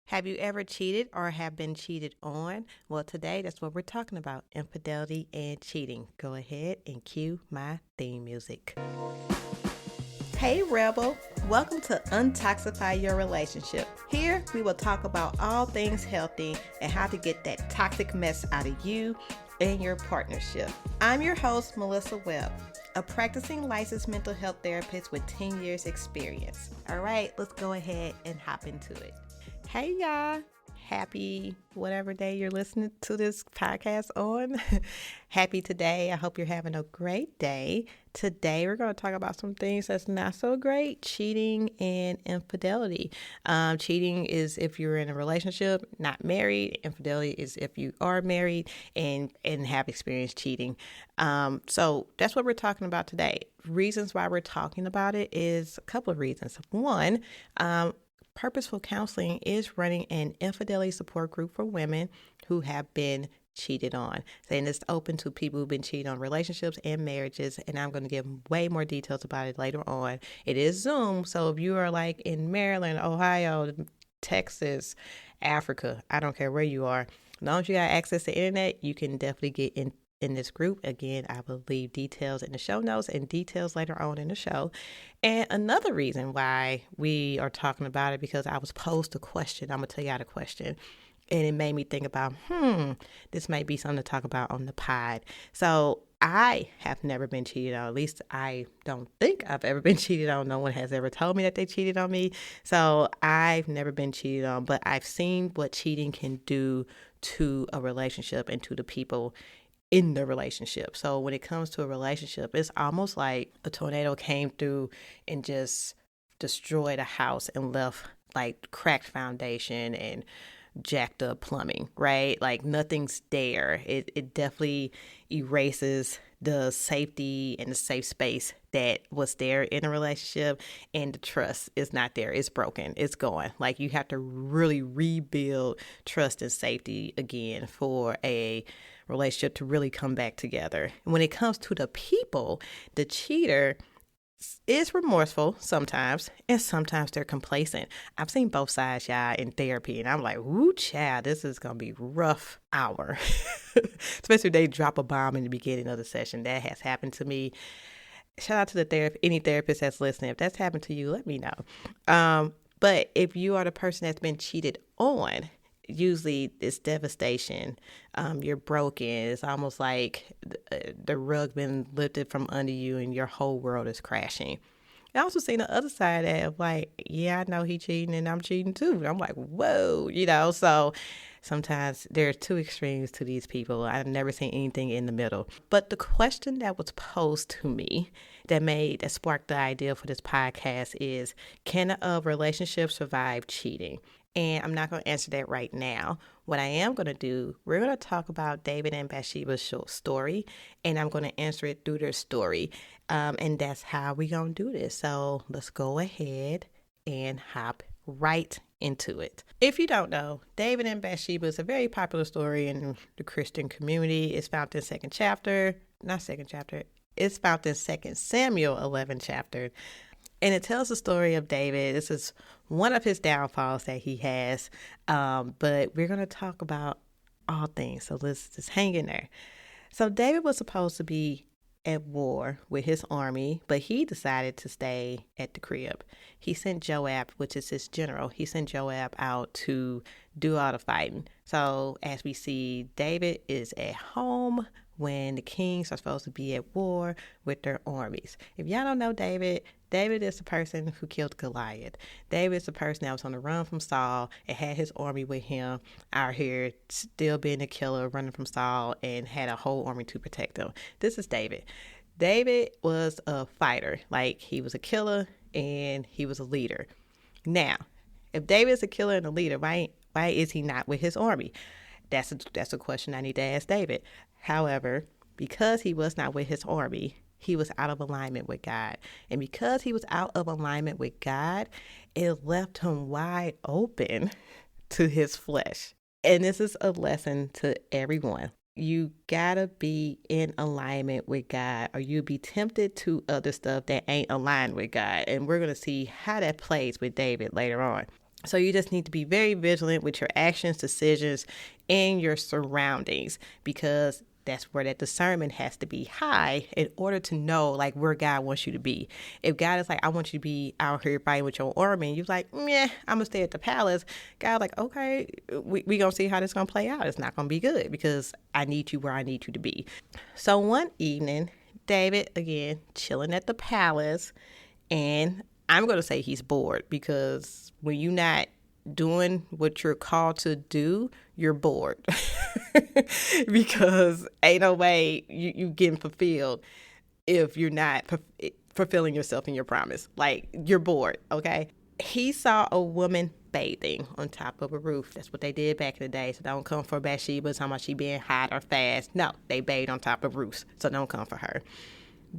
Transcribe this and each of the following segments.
Have you ever cheated or have been cheated on? Well, today that's what we're talking about, infidelity and cheating. Go ahead and cue my theme music. Hey Rebel, welcome to Untoxify Your Relationship. Here we will talk about all things healthy and how to get that toxic mess out of you and your partnership. I'm your host, Melissa Webb, a practicing licensed mental health therapist with 10 years experience. All right, let's go ahead and hop into it. Hey y'all, happy whatever day you're listening to this podcast on. Happy today. I hope you're having a great day. Today we're going to talk about some things that's not so great, cheating and infidelity. Cheating is if you're in a relationship, not married. Infidelity is if you are married and have experienced cheating. So that's what we're talking about today. Reasons why we're talking about it is a couple of reasons. One, Purposeful Counseling is running an infidelity support group for women who have been cheated on. And it's open to people who've been cheated on relationships and marriages. And I'm going to give way more details about it later on. It is Zoom. So if you are like in Maryland, Ohio, Texas, Africa, I don't care where you are, as long as you got access to internet, you can definitely get in this group. Again, I will leave details in the show notes and details later on in the show. And another reason why we are talking about it, because I was posed a question. I'm going to tell y'all the question. And it made me think about, this might be something to talk about on the pod. So I have never been cheated on. At least I don't think I've ever been cheated on. No one has ever told me that they cheated on me. So I've never been cheated on, but I've seen what cheating can do to a relationship and to the people in the relationship. So when it comes to a relationship, it's almost like a tornado came through and just destroyed a house and left like cracked foundation and jacked up plumbing, right? Like nothing's there. It definitely erases the safety and the safe space that was there in a relationship, and the trust is not there. It's broken. It's gone. Like you have to really rebuild trust and safety again for a relationship to really come back together. When it comes to the people, the cheater is remorseful sometimes, and sometimes they're complacent. I've seen both sides, y'all, in therapy, and I'm like, woo, child, this is going to be rough hour. Especially if they drop a bomb in the beginning of the session. That has happened to me. Shout out to any therapist that's listening. If that's happened to you, let me know. But if you are the person that's been cheated on, usually it's devastation. You're broken. It's almost like the rug been lifted from under you and your whole world is crashing. I also seen the other side of that of like, yeah, I know he cheating and I'm cheating too. I'm like, whoa, so sometimes there are two extremes to these people. I've never seen anything in the middle. But the question that was posed to me that sparked the idea for this podcast is, can a relationship survive cheating? And I'm not going to answer that right now. What I am going to do, we're going to talk about David and Bathsheba's story, and I'm going to answer it through their story. And that's how we're going to do this. So let's go ahead and hop right into it. If you don't know, David and Bathsheba is a very popular story in the Christian community. It's found in It's found in 2 Samuel 11 chapter. And it tells the story of David. This is one of his downfalls that he has. But we're going to talk about all things. So let's just hang in there. So David was supposed to be at war with his army, but he decided to stay at the crib. He sent Joab, which is his general. He sent Joab out to do all the fighting. So as we see, David is at home when the kings are supposed to be at war with their armies. If y'all don't know David is the person who killed Goliath. David is the person that was on the run from Saul and had his army with him out here still being a killer, running from Saul, and had a whole army to protect him. This is David. David was a fighter. Like, he was a killer and he was a leader. Now, if David is a killer and a leader, why is he not with his army? That's a question I need to ask David. However, because he was not with his army, he was out of alignment with God. And because he was out of alignment with God, it left him wide open to his flesh. And this is a lesson to everyone. You gotta be in alignment with God, or you'll be tempted to other stuff that ain't aligned with God. And we're going to see how that plays with David later on. So you just need to be very vigilant with your actions, decisions, and your surroundings, because that's where that discernment has to be high in order to know like where God wants you to be. If God is like, I want you to be out here fighting with your army, and you're like, meh, I'm gonna stay at the palace. God like, okay, we gonna see how this gonna play out. It's not gonna be good because I need you where I need you to be. So one evening, David, again, chilling at the palace, and I'm going to say he's bored, because when you're not doing what you're called to do, you're bored. Because ain't no way you getting fulfilled if you're not fulfilling yourself in your promise. Like, you're bored, okay? He saw a woman bathing on top of a roof. That's what they did back in the day. So don't come for Bathsheba talking about she being hot or fast. No, they bathed on top of roofs. So don't come for her.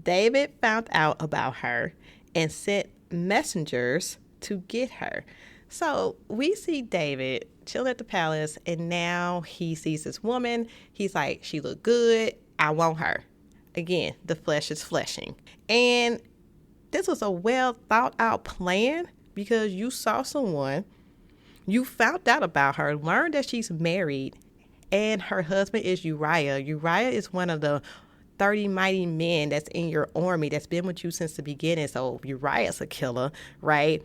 David found out about her and sent messengers to get her. So we see David chill at the palace, and now he sees this woman. He's like, she look good. I want her. Again, the flesh is fleshing. And this was a well thought out plan, because you saw someone, you found out about her, learned that she's married, and her husband is Uriah. Uriah is one of the 30 mighty men that's in your army that's been with you since the beginning. So Uriah's a killer, right?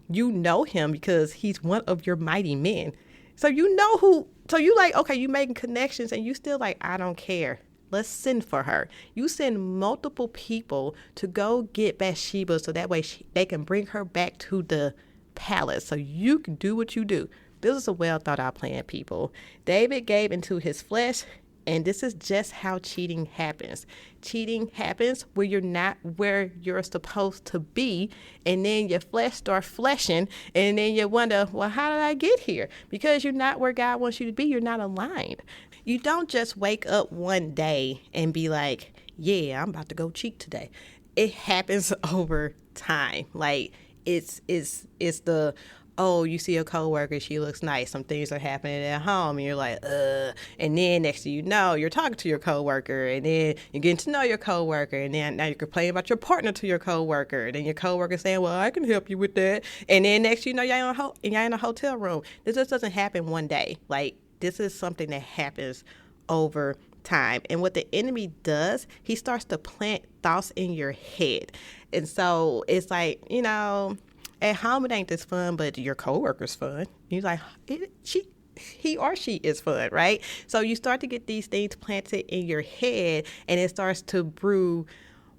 You know him because he's one of your mighty men. So you know who, so you like, okay, you making connections, and you still like, I don't care. Let's send for her. You send multiple people to go get Bathsheba so that way they can bring her back to the palace so you can do what you do. This is a well thought out plan, people. David gave into his flesh. And this is just how cheating happens. Cheating happens where you're not where you're supposed to be, and then your flesh starts fleshing, and then you wonder, well, how did I get here? Because you're not where God wants you to be. You're not aligned. You don't just wake up one day and be like, yeah, I'm about to go cheat today. It happens over time. Like, it's the, oh, you see a coworker, she looks nice, some things are happening at home, and you're like, and then next thing you know, you're talking to your coworker, and then you're getting to know your coworker, and then now you're complaining about your partner to your coworker, and then your coworker saying, well, I can help you with that, and then next you know, you're in a hotel room. This just doesn't happen one day. Like, this is something that happens over time. And what the enemy does, he starts to plant thoughts in your head. And so it's like, you know, at home it ain't this fun, but your coworker's fun. You're like, he or she is fun, right? So you start to get these things planted in your head, and it starts to brew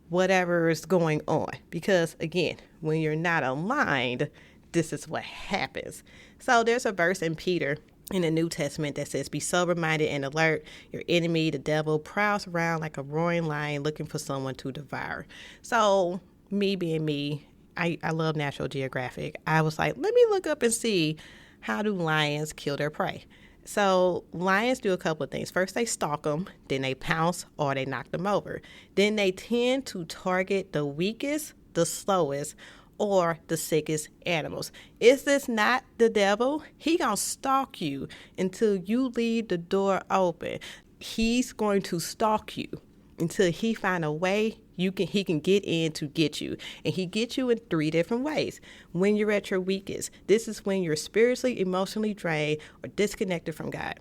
whatever is going on. Because again, when you're not aligned, this is what happens. So there's a verse in Peter in the New Testament that says, be sober-minded and alert. Your enemy, the devil, prowls around like a roaring lion looking for someone to devour. So me being me, I love National Geographic. I was like, let me look up and see, how do lions kill their prey? So lions do a couple of things. First, they stalk them, then they pounce, or they knock them over. Then they tend to target the weakest, the slowest, or the sickest animals. Is this not the devil? He gonna stalk you until you leave the door open. He's going to stalk you until he find a way he can get in to get you. And he gets you in 3 different ways. When you're at your weakest, this is when you're spiritually, emotionally drained, or disconnected from God.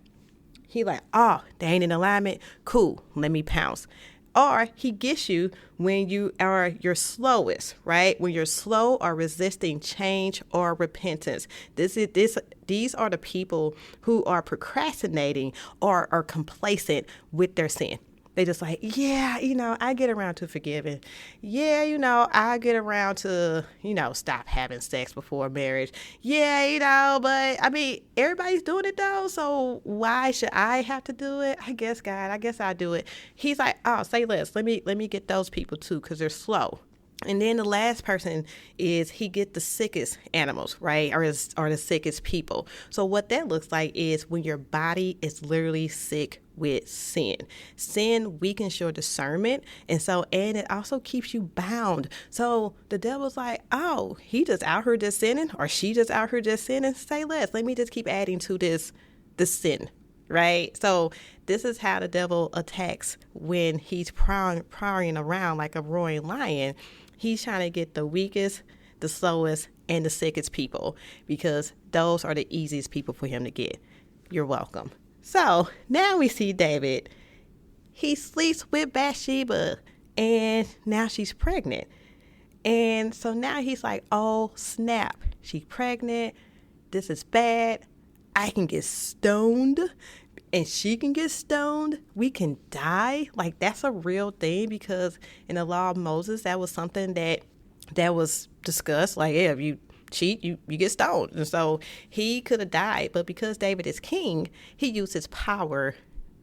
He like, oh, they ain't in alignment. Cool, let me pounce. Or he gets you when you are your slowest, right? When you're slow or resisting change or repentance. These are the people who are procrastinating or are complacent with their sin. They just like, yeah, I get around to forgiving. Yeah, I get around to, stop having sex before marriage. Yeah, but I mean, everybody's doing it though. So why should I have to do it? I guess, God, I'll do it. He's like, oh, say less. Let me get those people too, because they're slow. And then the last person is he get the sickest animals, right? Or the sickest people. So what that looks like is when your body is literally sick with sin. Sin weakens your discernment. And it also keeps you bound. So the devil's like, oh, he just out here just sinning, or she just out here just sinning. Say less. Let me just keep adding to the sin. Right? So this is how the devil attacks when he's prowling around like a roaring lion. He's trying to get the weakest, the slowest, and the sickest people, because those are the easiest people for him to get. You're welcome. So now we see David. He sleeps with Bathsheba, and now she's pregnant. And so now he's like, oh, snap. She's pregnant. This is bad. I can get stoned, and she can get stoned. We can die. Like, that's a real thing, because in the law of Moses, that was something that was discussed. Like, yeah, if you cheat, you get stoned. And so he could have died. But because David is king, he used his power,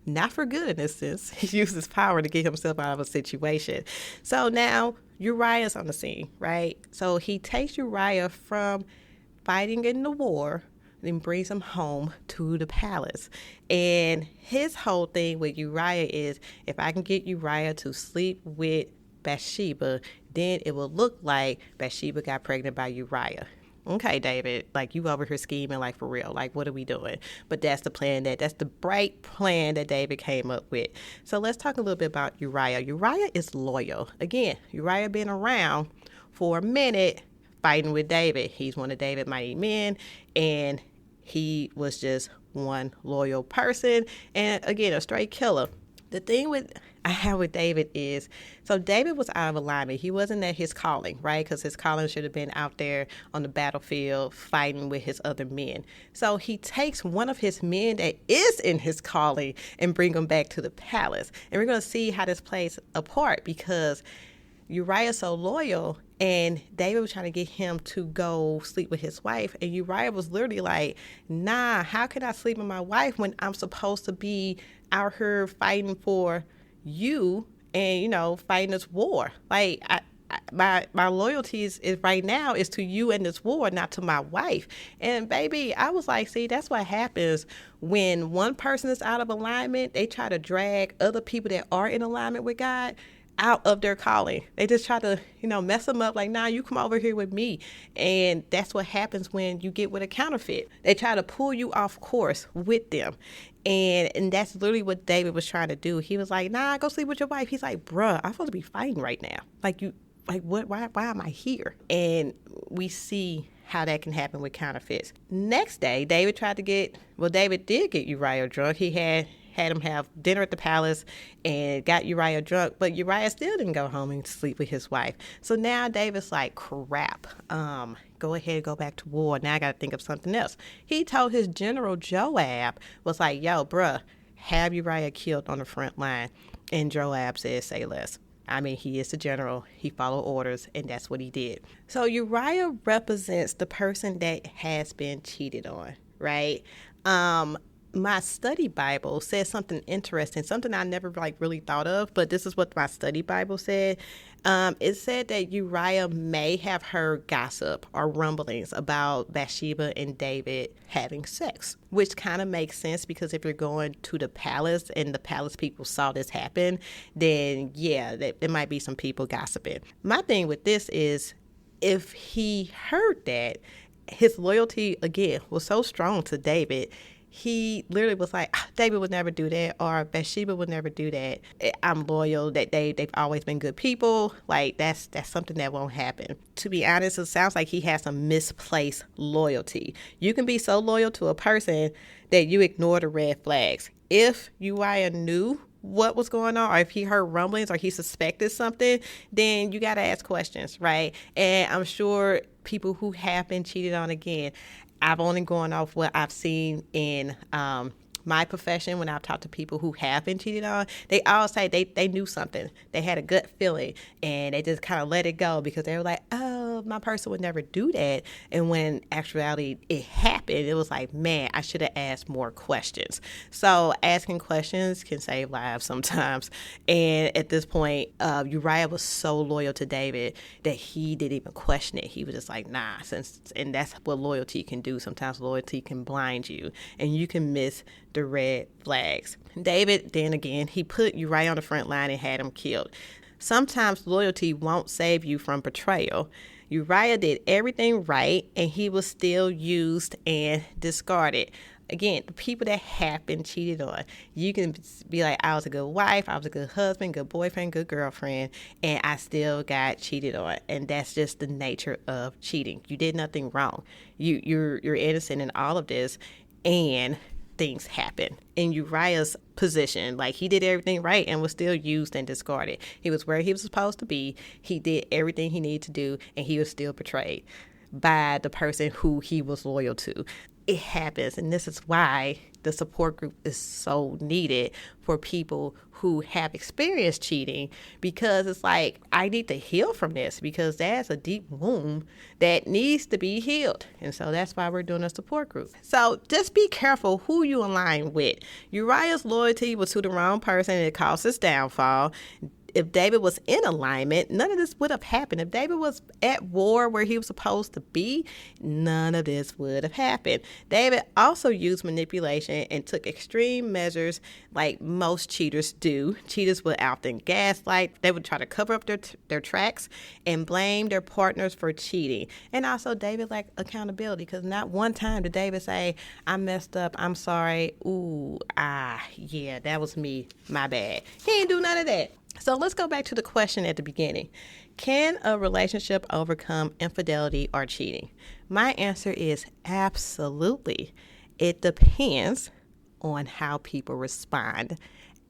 not for good in this sense. He used his power to get himself out of a situation. So now Uriah's on the scene, right? So he takes Uriah from fighting in the war, then brings him home to the palace. And his whole thing with Uriah is, if I can get Uriah to sleep with Bathsheba, then it will look like Bathsheba got pregnant by Uriah. Okay, David, like, you over here scheming, like, for real. Like, what are we doing? But that's the plan, that's the bright plan that David came up with. So let's talk a little bit about Uriah. Uriah is loyal. Again, Uriah been around for a minute fighting with David. He's one of David's mighty men, and he was just one loyal person, and again, a straight killer. The thing I have with David is, so David was out of alignment. He wasn't at his calling, right? Because his calling should have been out there on the battlefield fighting with his other men. So he takes one of his men that is in his calling and bring him back to the palace. And we're going to see how this plays apart, because Uriah's so loyal, and David was trying to get him to go sleep with his wife. And Uriah was literally like, nah, how can I sleep with my wife when I'm supposed to be out here fighting for you and, fighting this war? Like, my loyalty is right now is to you and this war, not to my wife. And baby, I was like, see, that's what happens when one person is out of alignment. They try to drag other people that are in alignment with God out of their calling. They just try to, mess them up, like, nah, you come over here with me. And that's what happens when you get with a counterfeit. They try to pull you off course with them. And that's literally what David was trying to do. He was like, nah, go sleep with your wife. He's like, bruh, I'm supposed to be fighting right now. What? Why am I here? And we see how that can happen with counterfeits. Next day, David did get Uriah drunk. He had him have dinner at the palace and got Uriah drunk, but Uriah still didn't go home and sleep with his wife. So now David's like, crap, go ahead, go back to war. Now I got to think of something else. He told his general Joab, was like, yo, bruh, have Uriah killed on the front line. And Joab said, say less. I mean, he is the general. He followed orders, and that's what he did. So Uriah represents the person that has been cheated on, right? My study Bible says something interesting, something I never really thought of, but this is what my study Bible said. It said that Uriah may have heard gossip or rumblings about Bathsheba and David having sex, which kind of makes sense, because if you're going to the palace and the palace people saw this happen, then yeah, there might be some people gossiping. My thing with this is, if he heard that, his loyalty, again, was so strong to David. He literally was like, David would never do that, or Bathsheba would never do that. I'm loyal, that they've always been good people. Like, that's something that won't happen. To be honest, it sounds like he has some misplaced loyalty. You can be so loyal to a person that you ignore the red flags. If Uriah knew what was going on, or if he heard rumblings or he suspected something, then you got to ask questions, right? And I'm sure people who have been cheated on, again, I've only gone off what I've seen in my profession when I've talked to people who have been cheated on. They all say they knew something. They had a gut feeling, and they just kind of let it go, because they were like, oh, my person would never do that. And when actuality it happened, it was like, man, I should have asked more questions. So asking questions can save lives sometimes. And at this point, Uriah was so loyal to David that he didn't even question it. He was just like, nah, and that's what loyalty can do. Sometimes loyalty can blind you, and you can miss the red flags. David, then again, he put Uriah on the front line and had him killed. Sometimes loyalty won't save you from betrayal. Uriah did everything right, and he was still used and discarded. again, the people that have been cheated on, you can be like, I was a good wife, I was a good husband, good boyfriend, good girlfriend, and I still got cheated on. And that's just the nature of cheating. You did nothing wrong. You're innocent in all of this, and things happen. In Uriah's position, like, he did everything right and was still used and discarded. He was where he was supposed to be. He did everything he needed to do, and he was still betrayed by the person who he was loyal to. It happens, and this is why the support group is so needed for people who have experienced cheating, because it's like, I need to heal from this, because that's a deep wound that needs to be healed. And so that's why we're doing a support group. So just be careful who you align with. Uriah's loyalty was to the wrong person, and it caused his downfall. If David was in alignment, none of this would have happened. If David was at war where he was supposed to be, none of this would have happened. David also used manipulation and took extreme measures like most cheaters do. Cheaters would often gaslight. They would try to cover up their tracks and blame their partners for cheating. And also, David lacked accountability, because not one time did David say, I messed up, I'm sorry, yeah, that was me, my bad. He didn't do none of that. So let's go back to the question at the beginning. Can a relationship overcome infidelity or cheating? My answer is absolutely. It depends on how people respond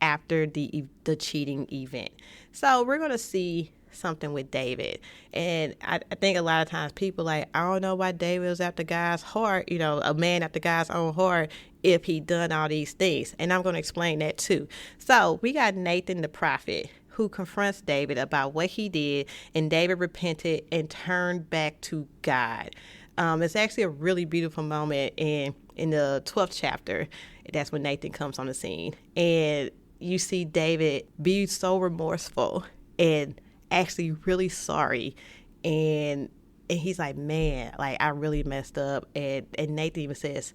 after the cheating event. So we're going to see something with David. And I think a lot of times people like, I don't know why David was after God's heart, a man after God's own heart, if he done all these things. And I'm going to explain that too. So we got Nathan the prophet, who confronts David about what he did, and David repented and turned back to God. It's actually a really beautiful moment in the 12th chapter. That's when Nathan comes on the scene. And you see David be so remorseful and actually really sorry. And he's like, man, like, I really messed up. And Nathan even says,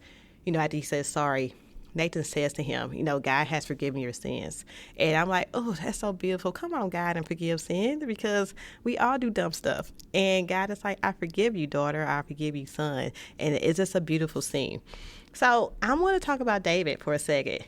after he says sorry, Nathan says to him, God has forgiven your sins. And I'm like, oh, that's so beautiful. Come on, God, and forgive sin, because we all do dumb stuff. And God is like, I forgive you, daughter. I forgive you, son. And it's just a beautiful scene. So I want to talk about David for a second.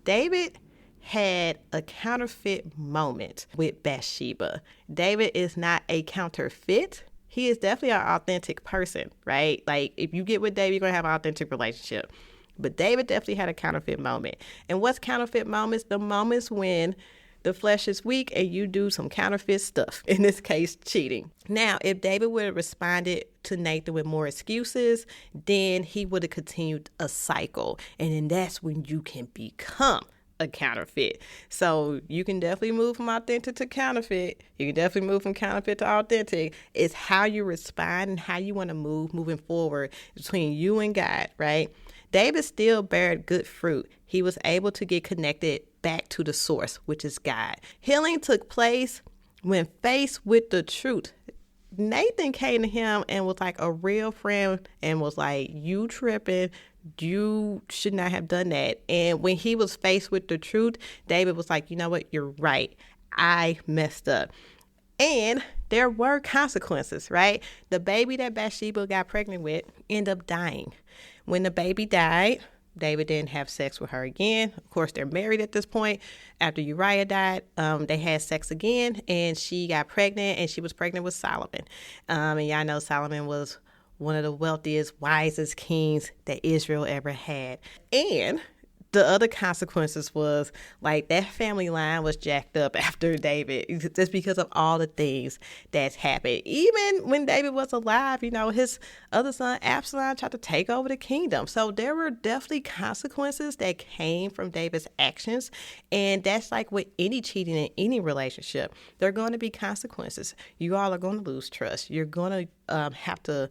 David had a counterfeit moment with Bathsheba. David is not a counterfeit. He is definitely an authentic person, right? Like, if you get with David, you're going to have an authentic relationship. But David definitely had a counterfeit moment. And what's counterfeit moments? The moments when the flesh is weak and you do some counterfeit stuff, in this case, cheating. Now, if David would have responded to Nathan with more excuses, then he would have continued a cycle. And then that's when you can become a counterfeit. So you can definitely move from authentic to counterfeit. You can definitely move from counterfeit to authentic. It's how you respond and how you want to move moving forward between you and God, right? David still bared good fruit. He was able to get connected back to the source, which is God. Healing took place when faced with the truth. Nathan came to him and was like a real friend and was like, you tripping. You should not have done that. And when he was faced with the truth, David was like, you know what? You're right. I messed up. And there were consequences, right? The baby that Bathsheba got pregnant with ended up dying. When the baby died, David didn't have sex with her again. Of course, they're married at this point. After Uriah died, they had sex again, and she got pregnant, and she was pregnant with Solomon. And y'all know Solomon was one of the wealthiest, wisest kings that Israel ever had. And the other consequences was, like, that family line was jacked up after David, just because of all the things that's happened. Even when David was alive, his other son Absalom tried to take over the kingdom. So there were definitely consequences that came from David's actions. And that's like with any cheating in any relationship. There are going to be consequences. You all are going to lose trust. You're going to have to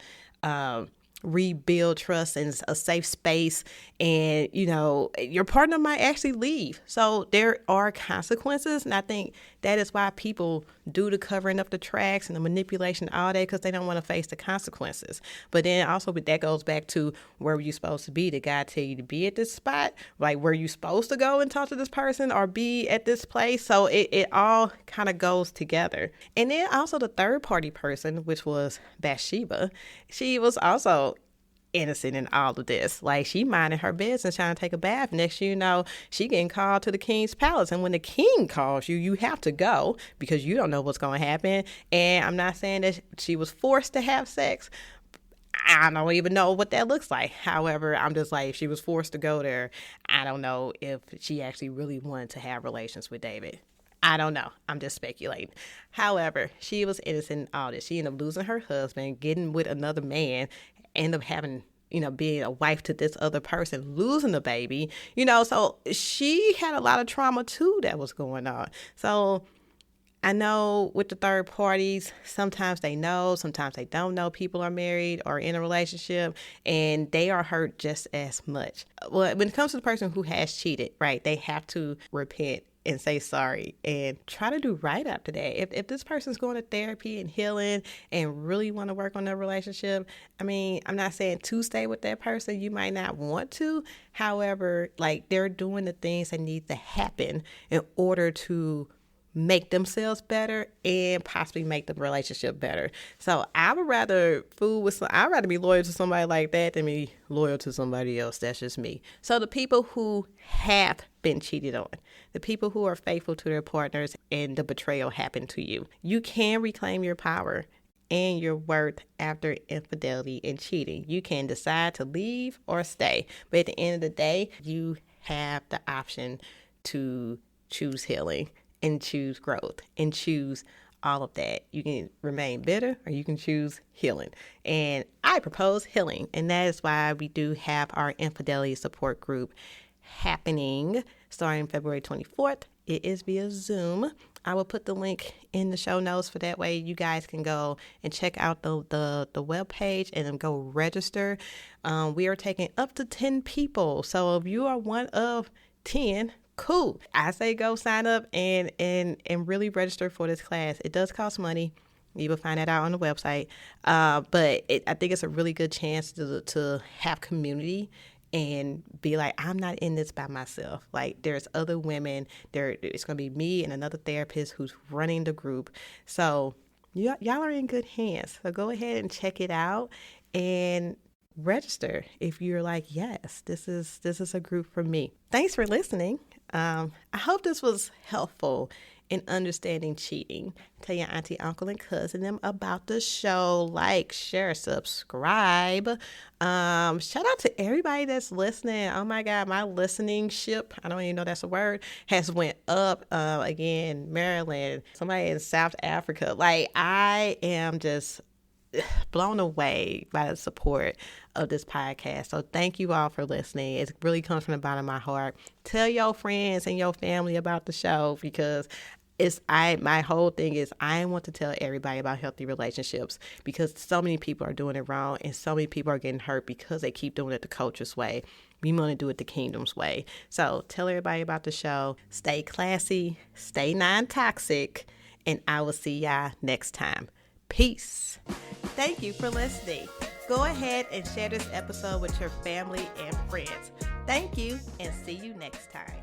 rebuild trust in a safe space, and your partner might actually leave. So there are consequences, and I think that is why people do the covering up the tracks and the manipulation all day, because they don't want to face the consequences. But then also that goes back to, where were you supposed to be? Did God tell you to be at this spot? Like, were you supposed to go and talk to this person or be at this place? So it all kind of goes together. And then also the third party person, which was Bathsheba, she was also innocent in all of this. Like, she minding her business, trying to take a bath. Next thing you know, she getting called to the king's palace. And when the king calls you, you have to go because you don't know what's going to happen. And I'm not saying that she was forced to have sex. I don't even know what that looks like. However, I'm just like, if she was forced to go there, I don't know if she actually really wanted to have relations with David. I don't know. I'm just speculating. However, she was innocent in all this. She ended up losing her husband, getting with another man, ended up having, being a wife to this other person, losing the baby, so she had a lot of trauma too that was going on. So I know with the third parties, sometimes they know, sometimes they don't know people are married or in a relationship, and they are hurt just as much. Well, when it comes to the person who has cheated, right, they have to repent and say sorry and try to do right after that. If this person's going to therapy and healing and really want to work on their relationship, I'm not saying to stay with that person. You might not want to. However, like, they're doing the things that need to happen in order to make themselves better and possibly make the relationship better. So I would rather I'd rather be loyal to somebody like that than be loyal to somebody else. That's just me. So the people who have been cheated on, the people who are faithful to their partners and the betrayal happened to you, you can reclaim your power and your worth after infidelity and cheating. You can decide to leave or stay. But at the end of the day, you have the option to choose healing and choose growth and choose all of that. You can remain bitter or you can choose healing. And I propose healing. And that is why we do have our infidelity support group happening starting February 24th. It is via Zoom. I will put the link in the show notes for that way you guys can go and check out the webpage and then go register. We are taking up to 10 people. So if you are one of 10, cool. I say go sign up and really register for this class. It does cost money. You will find that out on the website. But I think it's a really good chance to have community and be like, I'm not in this by myself. Like, there's other women. It's going to be me and another therapist who's running the group. So y'all are in good hands. So go ahead and check it out and register if you're like, yes, this is a group for me. Thanks for listening. I hope this was helpful in understanding cheating. Tell your auntie, uncle, and cousin them about the show. Like, share, subscribe. Shout out to everybody that's listening. Oh my God, my listening ship, I don't even know that's a word, has went up. Again, Maryland, somebody in South Africa. Like, I am just blown away by the support of this podcast. So thank you all for listening. It really comes from the bottom of my heart. Tell your friends and your family about the show because my whole thing is I want to tell everybody about healthy relationships because so many people are doing it wrong and so many people are getting hurt because they keep doing it the culture's way. We want to do it the kingdom's way. So tell everybody about the show. Stay classy, stay non-toxic, and I will see y'all next time. Peace. Thank you for listening. Go ahead and share this episode with your family and friends. Thank you and see you next time.